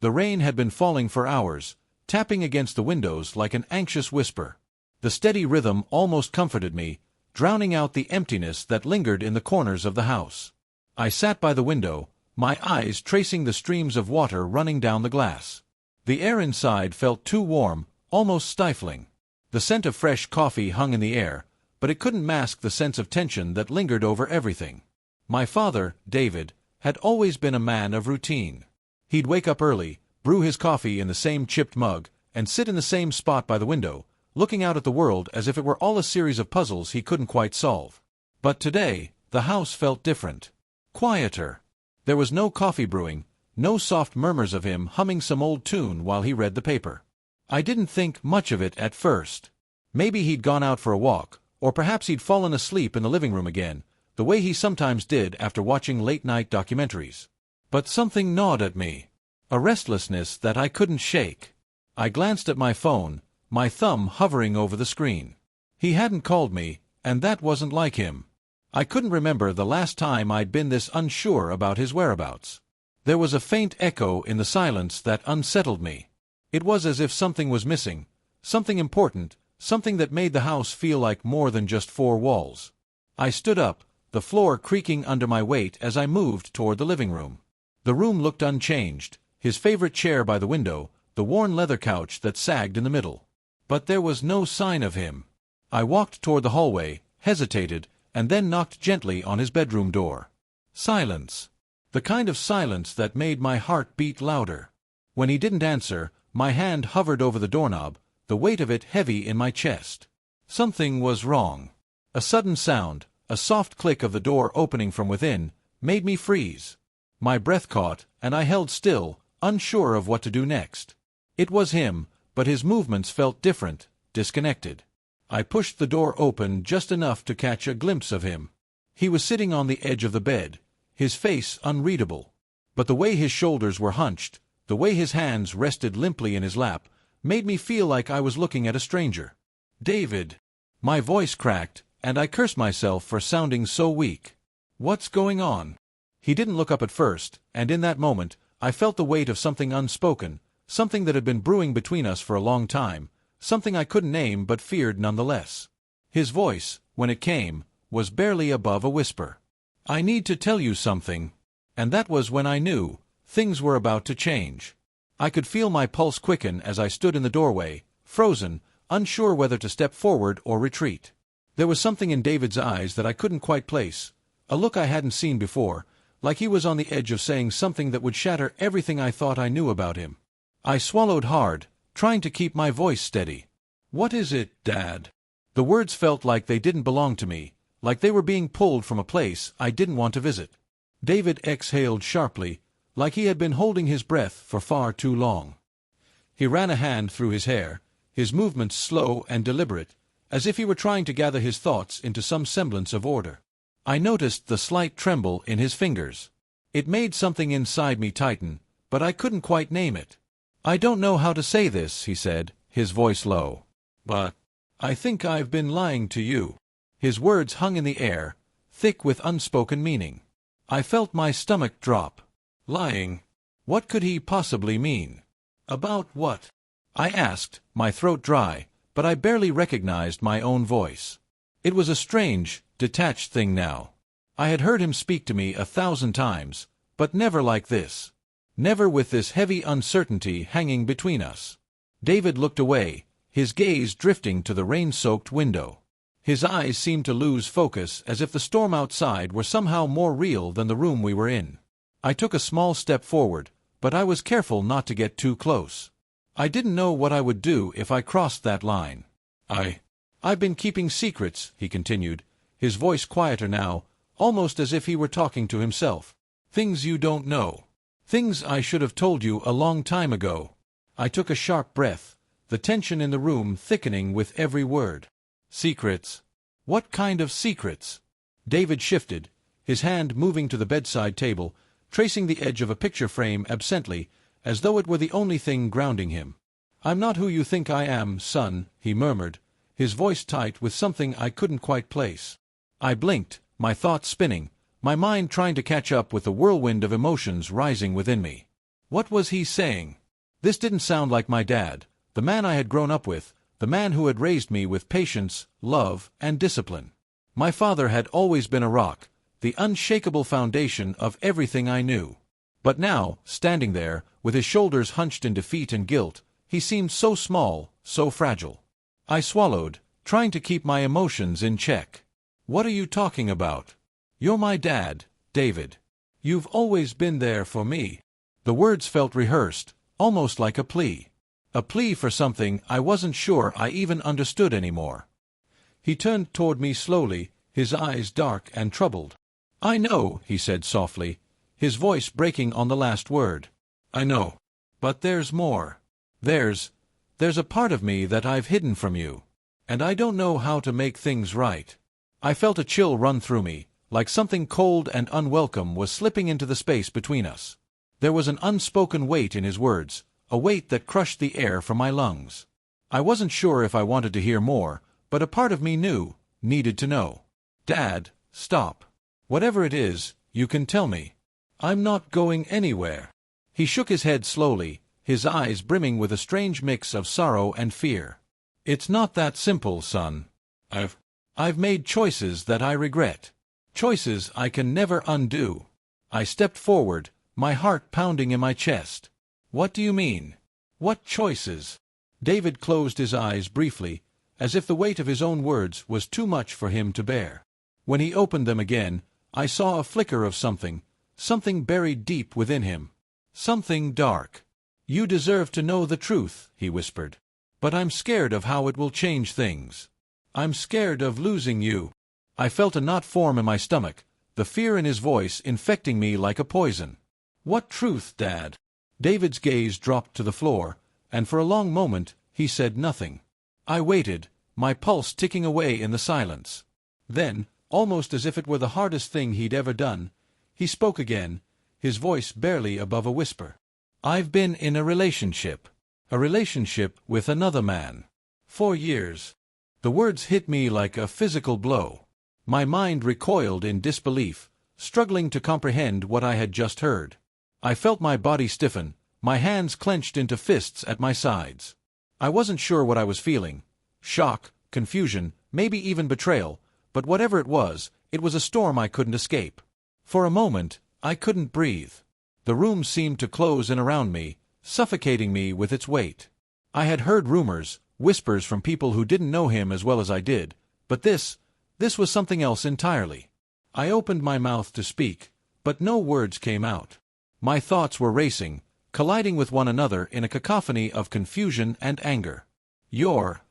The rain had been falling for hours, tapping against the windows like an anxious whisper. The steady rhythm almost comforted me, drowning out the emptiness that lingered in the corners of the house. I sat by the window, my eyes tracing the streams of water running down the glass. The air inside felt too warm, almost stifling. The scent of fresh coffee hung in the air, but it couldn't mask the sense of tension that lingered over everything. My father, David, had always been a man of routine. He'd wake up early, brew his coffee in the same chipped mug, and sit in the same spot by the window, looking out at the world as if it were all a series of puzzles he couldn't quite solve. But today, the house felt different. Quieter. There was no coffee brewing, no soft murmurs of him humming some old tune while he read the paper. I didn't think much of it at first. Maybe he'd gone out for a walk, or perhaps he'd fallen asleep in the living room again, the way he sometimes did after watching late-night documentaries. But something gnawed at me. A restlessness that I couldn't shake. I glanced at my phone, my thumb hovering over the screen. He hadn't called me, and that wasn't like him. I couldn't remember the last time I'd been this unsure about his whereabouts. There was a faint echo in the silence that unsettled me. It was as if something was missing, something important, something that made the house feel like more than just four walls. I stood up, the floor creaking under my weight as I moved toward the living room. The room looked unchanged, his favorite chair by the window, the worn leather couch that sagged in the middle. But there was no sign of him. I walked toward the hallway, hesitated, and then knocked gently on his bedroom door. Silence. The kind of silence that made my heart beat louder. When he didn't answer, my hand hovered over the doorknob, the weight of it heavy in my chest. Something was wrong. A sudden sound, a soft click of the door opening from within, made me freeze. My breath caught, and I held still, unsure of what to do next. It was him, but his movements felt different, disconnected. I pushed the door open just enough to catch a glimpse of him. He was sitting on the edge of the bed, his face unreadable. But the way his shoulders were hunched, the way his hands rested limply in his lap, made me feel like I was looking at a stranger. "David!" My voice cracked, and I cursed myself for sounding so weak. "What's going on?" He didn't look up at first, and in that moment, I felt the weight of something unspoken, something that had been brewing between us for a long time, something I couldn't name but feared nonetheless. His voice, when it came, was barely above a whisper. "I need to tell you something." And that was when I knew things were about to change. I could feel my pulse quicken as I stood in the doorway, frozen, unsure whether to step forward or retreat. There was something in David's eyes that I couldn't quite place, a look I hadn't seen before, like he was on the edge of saying something that would shatter everything I thought I knew about him. I swallowed hard, trying to keep my voice steady. "What is it, Dad?" The words felt like they didn't belong to me, like they were being pulled from a place I didn't want to visit. David exhaled sharply, like he had been holding his breath for far too long. He ran a hand through his hair, his movements slow and deliberate, as if he were trying to gather his thoughts into some semblance of order. I noticed the slight tremble in his fingers. It made something inside me tighten, but I couldn't quite name it. "I don't know how to say this," he said, his voice low. "But I think I've been lying to you." His words hung in the air, thick with unspoken meaning. I felt my stomach drop. Lying? What could he possibly mean? "About what?" I asked, my throat dry, but I barely recognized my own voice. It was a strange, detached thing now. I had heard him speak to me 1,000 times, but never like this. Never with this heavy uncertainty hanging between us. David looked away, his gaze drifting to the rain-soaked window. His eyes seemed to lose focus as if the storm outside were somehow more real than the room we were in. I took a small step forward, but I was careful not to get too close. I didn't know what I would do if I crossed that line. I've been keeping secrets," he continued, his voice quieter now, almost as if he were talking to himself. "Things you don't know. Things I should have told you a long time ago." I took a sharp breath, the tension in the room thickening with every word. "Secrets? What kind of secrets?" David shifted, his hand moving to the bedside table, tracing the edge of a picture frame absently, as though it were the only thing grounding him. "I'm not who you think I am, son," he murmured, his voice tight with something I couldn't quite place. I blinked, my thoughts spinning, my mind trying to catch up with the whirlwind of emotions rising within me. What was he saying? This didn't sound like my dad, the man I had grown up with, the man who had raised me with patience, love, and discipline. My father had always been a rock, the unshakable foundation of everything I knew. But now, standing there, with his shoulders hunched in defeat and guilt, he seemed so small, so fragile. I swallowed, trying to keep my emotions in check. What are you talking about? You're my dad, David. You've always been there for me. The words felt rehearsed, almost like a plea. A plea for something I wasn't sure I even understood anymore. He turned toward me slowly, his eyes dark and troubled. I know, he said softly, his voice breaking on the last word. I know. But there's more. There's a part of me that I've hidden from you. And I don't know how to make things right. I felt a chill run through me, like something cold and unwelcome was slipping into the space between us. There was an unspoken weight in his words, a weight that crushed the air from my lungs. I wasn't sure if I wanted to hear more, but a part of me needed to know. Dad, stop. Whatever it is, you can tell me. I'm not going anywhere. He shook his head slowly, his eyes brimming with a strange mix of sorrow and fear. It's not that simple, son. I've made choices that I regret. Choices I can never undo. I stepped forward, my heart pounding in my chest. What do you mean? What choices? David closed his eyes briefly, as if the weight of his own words was too much for him to bear. When he opened them again, I saw a flicker of something buried deep within him. Something dark. You deserve to know the truth, he whispered. But I'm scared of how it will change things. I'm scared of losing you. I felt a knot form in my stomach, the fear in his voice infecting me like a poison. What truth, Dad? David's gaze dropped to the floor, and for a long moment he said nothing. I waited, my pulse ticking away in the silence. Then, almost as if it were the hardest thing he'd ever done, he spoke again, his voice barely above a whisper. I've been in a relationship with another man. 4 years. The words hit me like a physical blow. My mind recoiled in disbelief, struggling to comprehend what I had just heard. I felt my body stiffen, my hands clenched into fists at my sides. I wasn't sure what I was feeling. Shock, confusion, maybe even betrayal, but whatever it was a storm I couldn't escape. For a moment, I couldn't breathe. The room seemed to close in around me, suffocating me with its weight. I had heard rumors, whispers from people who didn't know him as well as I did, but this was something else entirely. I opened my mouth to speak, but no words came out. My thoughts were racing, colliding with one another in a cacophony of confusion and anger. You're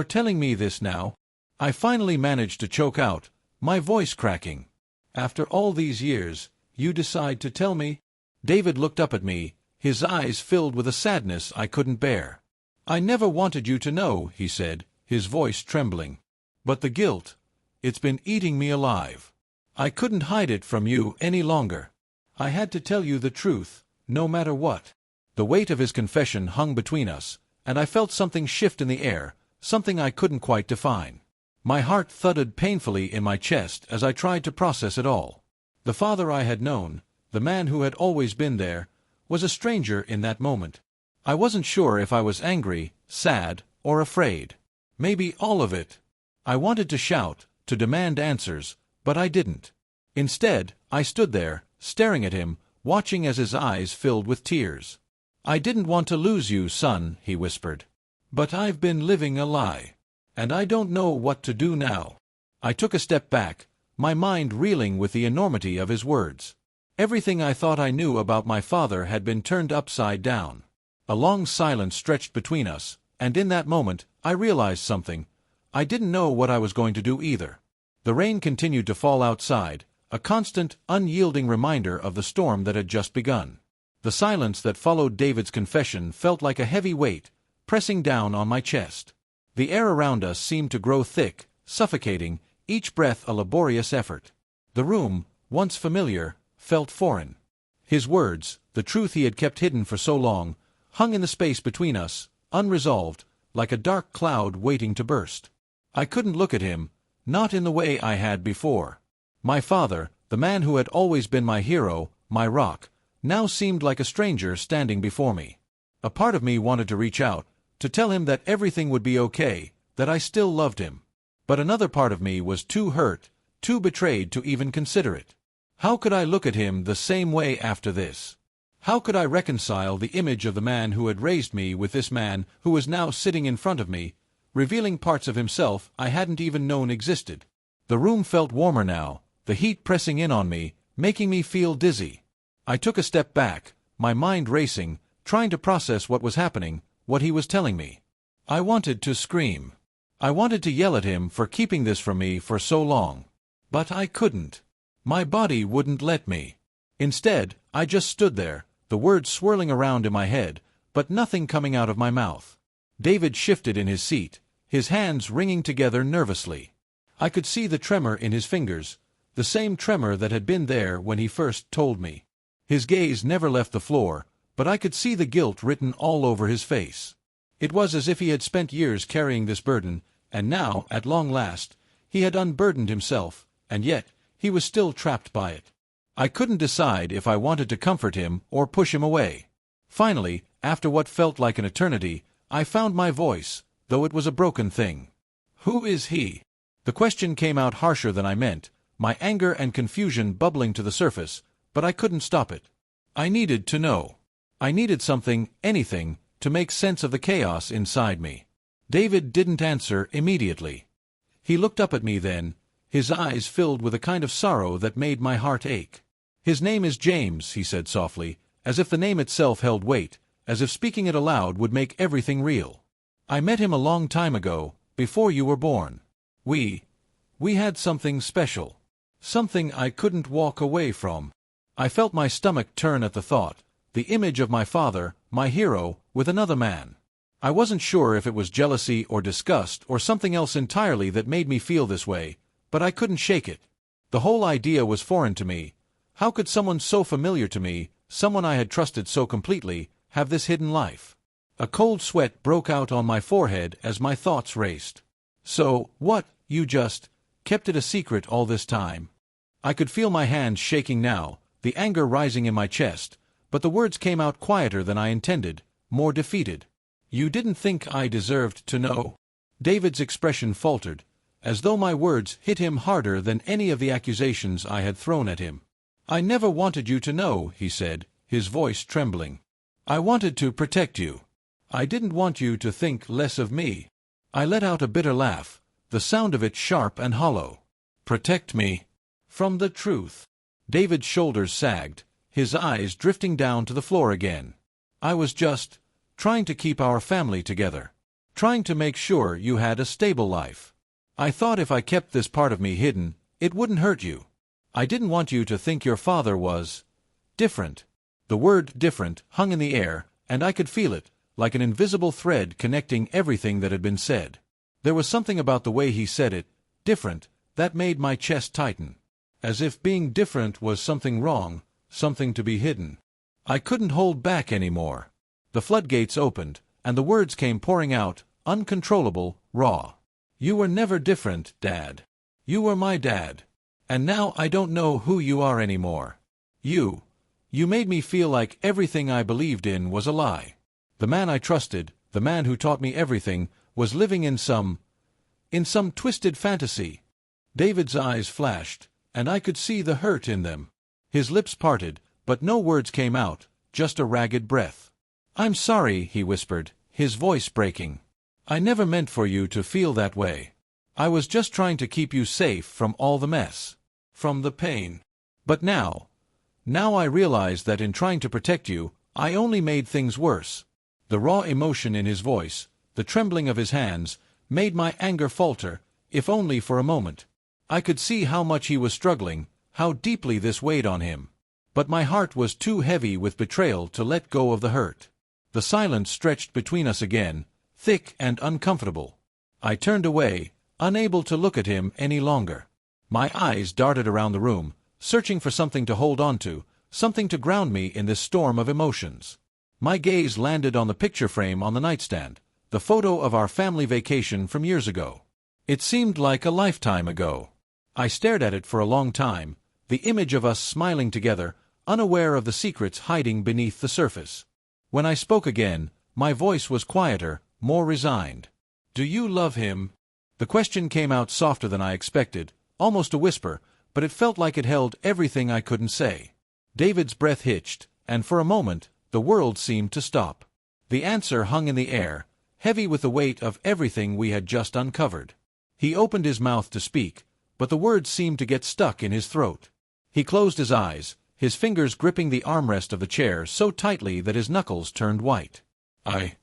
telling me this now? I finally managed to choke out, my voice cracking. After all these years, you decide to tell me? David looked up at me, his eyes filled with a sadness I couldn't bear. I never wanted you to know, he said, his voice trembling. But the guilt, it's been eating me alive. I couldn't hide it from you any longer. I had to tell you the truth, no matter what. The weight of his confession hung between us, and I felt something shift in the air, something I couldn't quite define. My heart thudded painfully in my chest as I tried to process it all. The father I had known, the man who had always been there, was a stranger in that moment. I wasn't sure if I was angry, sad, or afraid. Maybe all of it. I wanted to shout, to demand answers, but I didn't. Instead, I stood there, staring at him, watching as his eyes filled with tears. I didn't want to lose you, son, he whispered. But I've been living a lie. And I don't know what to do now. I took a step back, my mind reeling with the enormity of his words. Everything I thought I knew about my father had been turned upside down. A long silence stretched between us, and in that moment, I realized something. I didn't know what I was going to do either. The rain continued to fall outside, a constant, unyielding reminder of the storm that had just begun. The silence that followed David's confession felt like a heavy weight, pressing down on my chest. The air around us seemed to grow thick, suffocating, each breath a laborious effort. The room, once familiar, felt foreign. His words, the truth he had kept hidden for so long, hung in the space between us, unresolved, like a dark cloud waiting to burst. I couldn't look at him, not in the way I had before. My father, the man who had always been my hero, my rock, now seemed like a stranger standing before me. A part of me wanted to reach out, to tell him that everything would be okay, that I still loved him. But another part of me was too hurt, too betrayed to even consider it. How could I look at him the same way after this? How could I reconcile the image of the man who had raised me with this man who was now sitting in front of me, revealing parts of himself I hadn't even known existed? The room felt warmer now, the heat pressing in on me, making me feel dizzy. I took a step back, my mind racing, trying to process what was happening, what he was telling me. I wanted to scream. I wanted to yell at him for keeping this from me for so long. But I couldn't. My body wouldn't let me. Instead, I just stood there, the words swirling around in my head, but nothing coming out of my mouth. David shifted in his seat, his hands wringing together nervously. I could see the tremor in his fingers, the same tremor that had been there when he first told me. His gaze never left the floor, but I could see the guilt written all over his face. It was as if he had spent years carrying this burden, and now, at long last, he had unburdened himself, and yet, he was still trapped by it. I couldn't decide if I wanted to comfort him or push him away. Finally, after what felt like an eternity, I found my voice, though it was a broken thing. "Who is he?" The question came out harsher than I meant, my anger and confusion bubbling to the surface, but I couldn't stop it. I needed to know. I needed something, anything, to make sense of the chaos inside me. David didn't answer immediately. He looked up at me then, his eyes filled with a kind of sorrow that made my heart ache. "His name is James," he said softly, as if the name itself held weight, as if speaking it aloud would make everything real. "I met him a long time ago, before you were born. We had something special. Something I couldn't walk away from." I felt my stomach turn at the thought, the image of my father, my hero, with another man. I wasn't sure if it was jealousy or disgust or something else entirely that made me feel this way, but I couldn't shake it. The whole idea was foreign to me. How could someone so familiar to me, someone I had trusted so completely, have this hidden life? A cold sweat broke out on my forehead as my thoughts raced. "So, what, you just kept it a secret all this time?" I could feel my hands shaking now, the anger rising in my chest, but the words came out quieter than I intended, more defeated. "You didn't think I deserved to know?" David's expression faltered, as though my words hit him harder than any of the accusations I had thrown at him. "I never wanted you to know," he said, his voice trembling. "I wanted to protect you. I didn't want you to think less of me." I let out a bitter laugh, the sound of it sharp and hollow. "Protect me from the truth." David's shoulders sagged, his eyes drifting down to the floor again. "I was just trying to keep our family together. Trying to make sure you had a stable life. I thought if I kept this part of me hidden, it wouldn't hurt you. I didn't want you to think your father was different." The word different hung in the air, and I could feel it, like an invisible thread connecting everything that had been said. There was something about the way he said it, different, that made my chest tighten. As if being different was something wrong, something to be hidden. I couldn't hold back anymore. The floodgates opened, and the words came pouring out, uncontrollable, raw. "You were never different, Dad. You were my dad. And now I don't know who you are anymore. You made me feel like everything I believed in was a lie. The man I trusted, the man who taught me everything, was living in some twisted fantasy." David's eyes flashed, and I could see the hurt in them. His lips parted, but no words came out, just a ragged breath. "I'm sorry," he whispered, his voice breaking. "I never meant for you to feel that way. I was just trying to keep you safe from all the mess, from the pain. But now I realize that in trying to protect you, I only made things worse." The raw emotion in his voice, the trembling of his hands, made my anger falter, if only for a moment. I could see how much he was struggling, how deeply this weighed on him. But my heart was too heavy with betrayal to let go of the hurt. The silence stretched between us again, thick and uncomfortable. I turned away, unable to look at him any longer. My eyes darted around the room, searching for something to hold on to, something to ground me in this storm of emotions. My gaze landed on the picture frame on the nightstand, the photo of our family vacation from years ago. It seemed like a lifetime ago. I stared at it for a long time, the image of us smiling together, unaware of the secrets hiding beneath the surface. When I spoke again, my voice was quieter, more resigned. "Do you love him?" The question came out softer than I expected, almost a whisper, but it felt like it held everything I couldn't say. David's breath hitched, and for a moment, the world seemed to stop. The answer hung in the air, heavy with the weight of everything we had just uncovered. He opened his mouth to speak, but the words seemed to get stuck in his throat. He closed his eyes, his fingers gripping the armrest of the chair so tightly that his knuckles turned white. I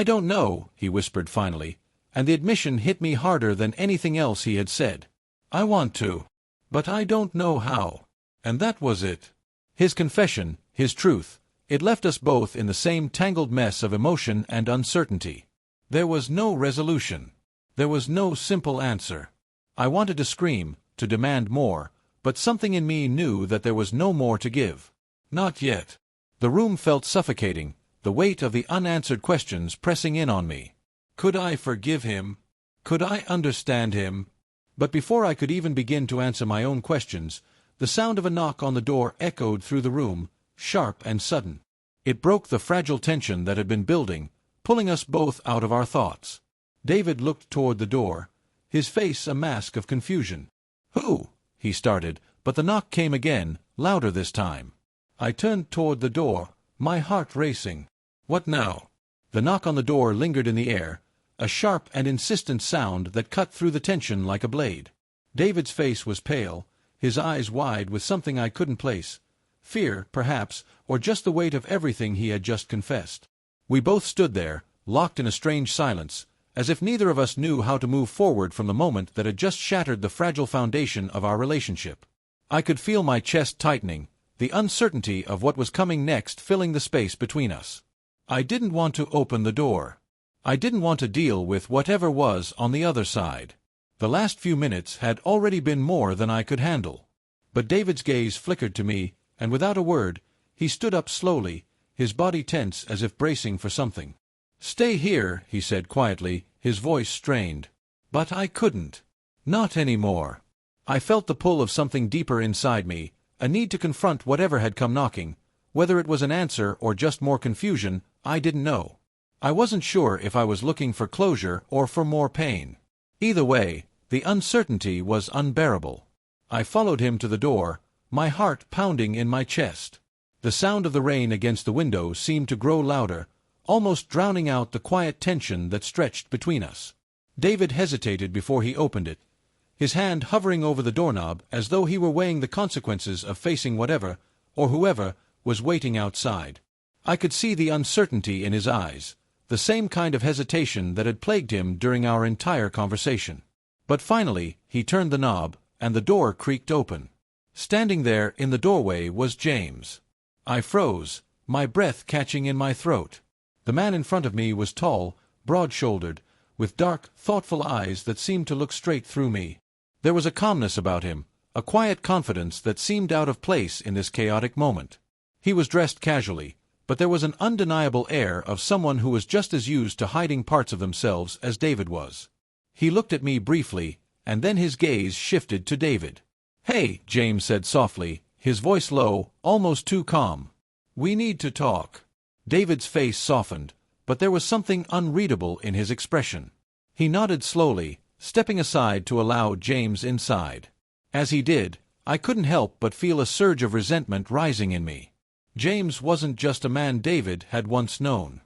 don't know," he whispered finally, and the admission hit me harder than anything else he had said. "I want to. But I don't know how." And that was it. His confession, his truth, it left us both in the same tangled mess of emotion and uncertainty. There was no resolution. There was no simple answer. I wanted to scream, to demand more, but something in me knew that there was no more to give. Not yet. The room felt suffocating, the weight of the unanswered questions pressing in on me. Could I forgive him? Could I understand him? But before I could even begin to answer my own questions, the sound of a knock on the door echoed through the room, sharp and sudden. It broke the fragile tension that had been building, pulling us both out of our thoughts. David looked toward the door, his face a mask of confusion. "Who?" he started, but the knock came again, louder this time. I turned toward the door, my heart racing. What now? The knock on the door lingered in the air, a sharp and insistent sound that cut through the tension like a blade. David's face was pale, his eyes wide with something I couldn't place. Fear, perhaps, or just the weight of everything he had just confessed. We both stood there, locked in a strange silence, as if neither of us knew how to move forward from the moment that had just shattered the fragile foundation of our relationship. I could feel my chest tightening, the uncertainty of what was coming next filling the space between us. I didn't want to open the door. I didn't want to deal with whatever was on the other side. The last few minutes had already been more than I could handle. But David's gaze flickered to me, and without a word, he stood up slowly, his body tense as if bracing for something. "Stay here," he said quietly, his voice strained. But I couldn't. Not anymore. I felt the pull of something deeper inside me, a need to confront whatever had come knocking. Whether it was an answer or just more confusion, I didn't know. I wasn't sure if I was looking for closure or for more pain. Either way, the uncertainty was unbearable. I followed him to the door, my heart pounding in my chest. The sound of the rain against the window seemed to grow louder, almost drowning out the quiet tension that stretched between us. David hesitated before he opened it, his hand hovering over the doorknob as though he were weighing the consequences of facing whatever, or whoever, was waiting outside. I could see the uncertainty in his eyes, the same kind of hesitation that had plagued him during our entire conversation. But finally, he turned the knob, and the door creaked open. Standing there in the doorway was James. I froze, my breath catching in my throat. The man in front of me was tall, broad-shouldered, with dark, thoughtful eyes that seemed to look straight through me. There was a calmness about him, a quiet confidence that seemed out of place in this chaotic moment. He was dressed casually, but there was an undeniable air of someone who was just as used to hiding parts of themselves as David was. He looked at me briefly, and then his gaze shifted to David. "Hey," James said softly, his voice low, almost too calm. "We need to talk." David's face softened, but there was something unreadable in his expression. He nodded slowly, stepping aside to allow James inside. As he did, I couldn't help but feel a surge of resentment rising in me. James wasn't just a man David had once known.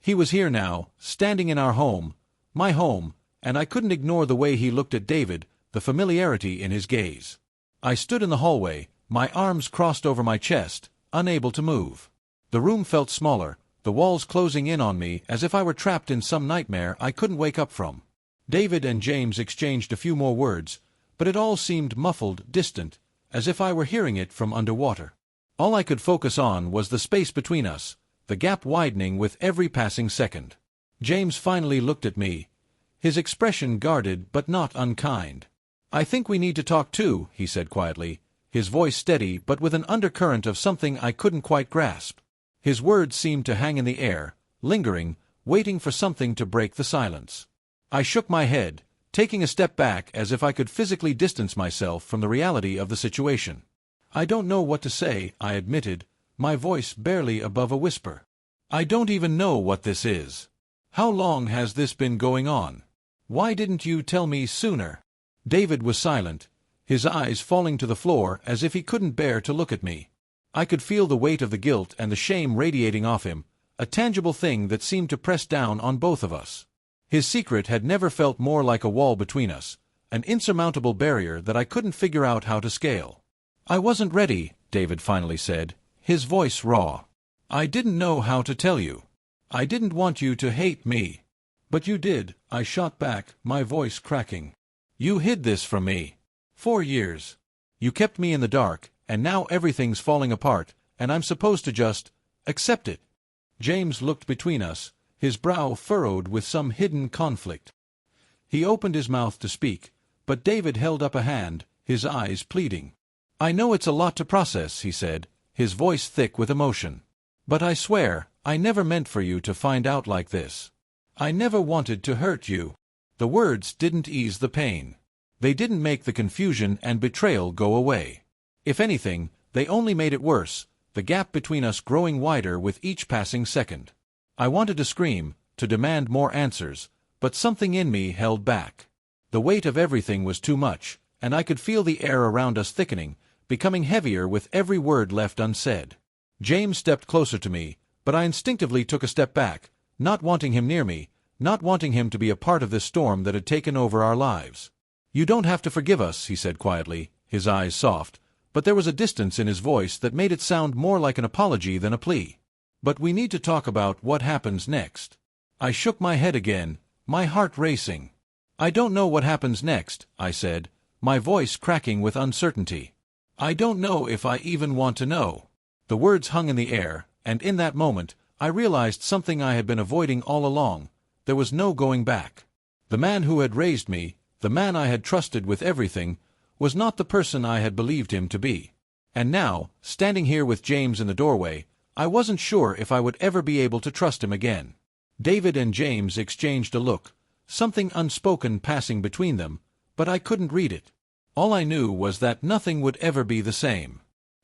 He was here now, standing in our home, my home, and I couldn't ignore the way he looked at David, the familiarity in his gaze. I stood in the hallway, my arms crossed over my chest, unable to move. The room felt smaller, the walls closing in on me as if I were trapped in some nightmare I couldn't wake up from. David and James exchanged a few more words, but it all seemed muffled, distant, as if I were hearing it from underwater. All I could focus on was the space between us, the gap widening with every passing second. James finally looked at me, his expression guarded but not unkind. "I think we need to talk too," he said quietly, his voice steady but with an undercurrent of something I couldn't quite grasp. His words seemed to hang in the air, lingering, waiting for something to break the silence. I shook my head, taking a step back as if I could physically distance myself from the reality of the situation. I don't know what to say, I admitted, my voice barely above a whisper. I don't even know what this is. How long has this been going on? Why didn't you tell me sooner? David was silent, his eyes falling to the floor as if he couldn't bear to look at me. I could feel the weight of the guilt and the shame radiating off him, a tangible thing that seemed to press down on both of us. His secret had never felt more like a wall between us, an insurmountable barrier that I couldn't figure out how to scale. I wasn't ready, David finally said, his voice raw. I didn't know how to tell you. I didn't want you to hate me. But you did, I shot back, my voice cracking. You hid this from me. 4 years. You kept me in the dark, and now everything's falling apart, and I'm supposed to just accept it. James looked between us, his brow furrowed with some hidden conflict. He opened his mouth to speak, but David held up a hand, his eyes pleading. I know it's a lot to process, he said, his voice thick with emotion. But I swear, I never meant for you to find out like this. I never wanted to hurt you. The words didn't ease the pain. They didn't make the confusion and betrayal go away. If anything, they only made it worse, the gap between us growing wider with each passing second. I wanted to scream, to demand more answers, but something in me held back. The weight of everything was too much, and I could feel the air around us thickening, becoming heavier with every word left unsaid. James stepped closer to me, but I instinctively took a step back, not wanting him near me, not wanting him to be a part of this storm that had taken over our lives. You don't have to forgive us, he said quietly, his eyes soft, but there was a distance in his voice that made it sound more like an apology than a plea. But we need to talk about what happens next. I shook my head again, my heart racing. I don't know what happens next, I said, my voice cracking with uncertainty. I don't know if I even want to know. The words hung in the air, and in that moment, I realized something I had been avoiding all along. There was no going back. The man who had raised me, the man I had trusted with everything, was not the person I had believed him to be. And now, standing here with James in the doorway, I wasn't sure if I would ever be able to trust him again. David and James exchanged a look, something unspoken passing between them, but I couldn't read it. All I knew was that nothing would ever be the same.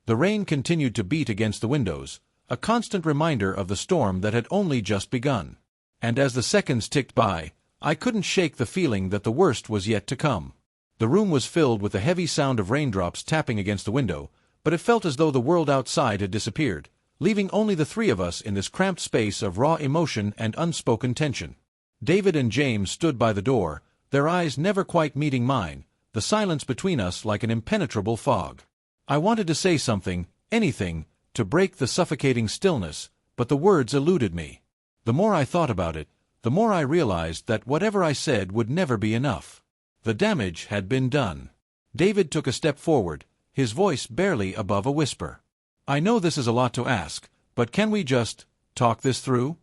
The rain continued to beat against the windows, a constant reminder of the storm that had only just begun. And as the seconds ticked by, I couldn't shake the feeling that the worst was yet to come. The room was filled with the heavy sound of raindrops tapping against the window, but it felt as though the world outside had disappeared, leaving only the three of us in this cramped space of raw emotion and unspoken tension. David and James stood by the door, their eyes never quite meeting mine, the silence between us like an impenetrable fog. I wanted to say something, anything, to break the suffocating stillness, but the words eluded me. The more I thought about it, the more I realized that whatever I said would never be enough. The damage had been done. David took a step forward, his voice barely above a whisper. I know this is a lot to ask, but can we just talk this through?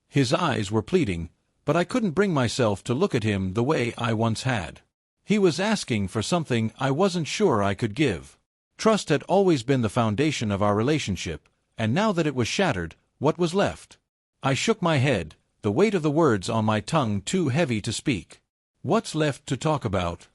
His eyes were pleading, but I couldn't bring myself to look at him the way I once had. He was asking for something I wasn't sure I could give. Trust had always been the foundation of our relationship, and now that it was shattered, what was left? I shook my head, the weight of the words on my tongue too heavy to speak. What's left to talk about?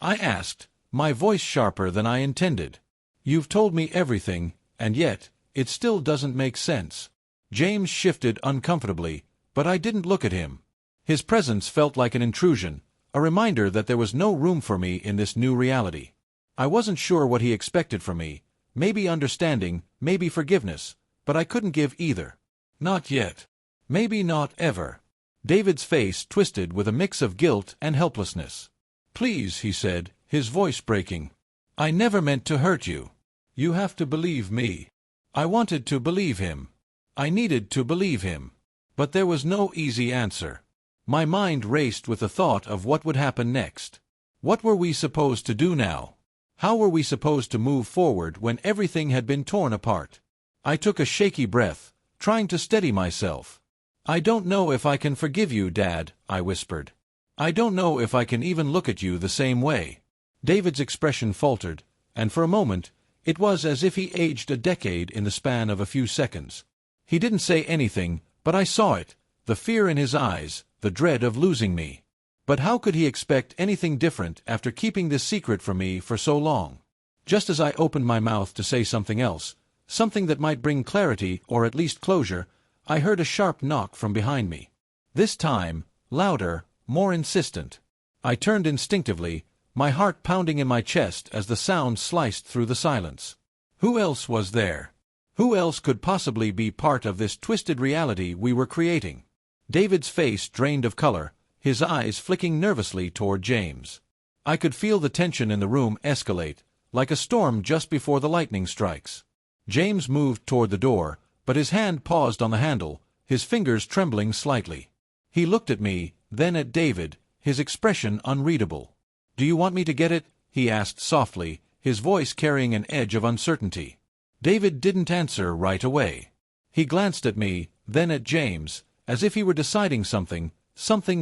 I asked, my voice sharper than I intended. You've told me everything, and yet, it still doesn't make sense. James shifted uncomfortably, but I didn't look at him. His presence felt like an intrusion, a reminder that there was no room for me in this new reality. I wasn't sure what he expected from me, maybe understanding, maybe forgiveness, but I couldn't give either. Not yet. Maybe not ever. David's face twisted with a mix of guilt and helplessness. Please, he said, his voice breaking. I never meant to hurt you. You have to believe me. I wanted to believe him. I needed to believe him. But there was no easy answer. My mind raced with the thought of what would happen next. What were we supposed to do now? How were we supposed to move forward when everything had been torn apart? I took a shaky breath, trying to steady myself. I don't know if I can forgive you, Dad, I whispered. I don't know if I can even look at you the same way. David's expression faltered, and for a moment, it was as if he aged a decade in the span of a few seconds. He didn't say anything, but I saw it, the fear in his eyes, the dread of losing me. But how could he expect anything different after keeping this secret from me for so long? Just as I opened my mouth to say something else, something that might bring clarity or at least closure, I heard a sharp knock from behind me. This time, louder, more insistent. I turned instinctively, my heart pounding in my chest as the sound sliced through the silence. Who else was there? Who else could possibly be part of this twisted reality we were creating? David's face drained of color, his eyes flicking nervously toward James. I could feel the tension in the room escalate, like a storm just before the lightning strikes. James moved toward the door, but his hand paused on the handle, his fingers trembling slightly. He looked at me, then at David, his expression unreadable. "Do you want me to get it?" he asked softly, his voice carrying an edge of uncertainty. David didn't answer right away. He glanced at me, then at James, as if he were deciding something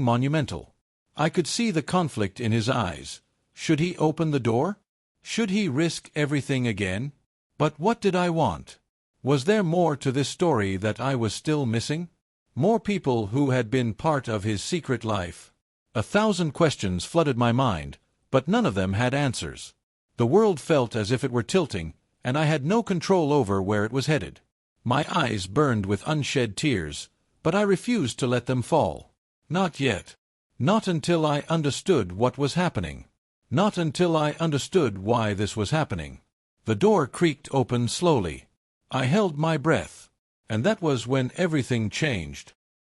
monumental. I could see the conflict in his eyes. Should he open the door? Should he risk everything again? But what did I want? Was there more to this story that I was still missing? More people who had been part of his secret life? 1,000 questions flooded my mind, but none of them had answers. The world felt as if it were tilting, and I had no control over where it was headed. My eyes burned with unshed tears, but I refused to let them fall. Not yet. Not until I understood what was happening. Not until I understood why this was happening. The door creaked open slowly. I held my breath. And that was when everything changed.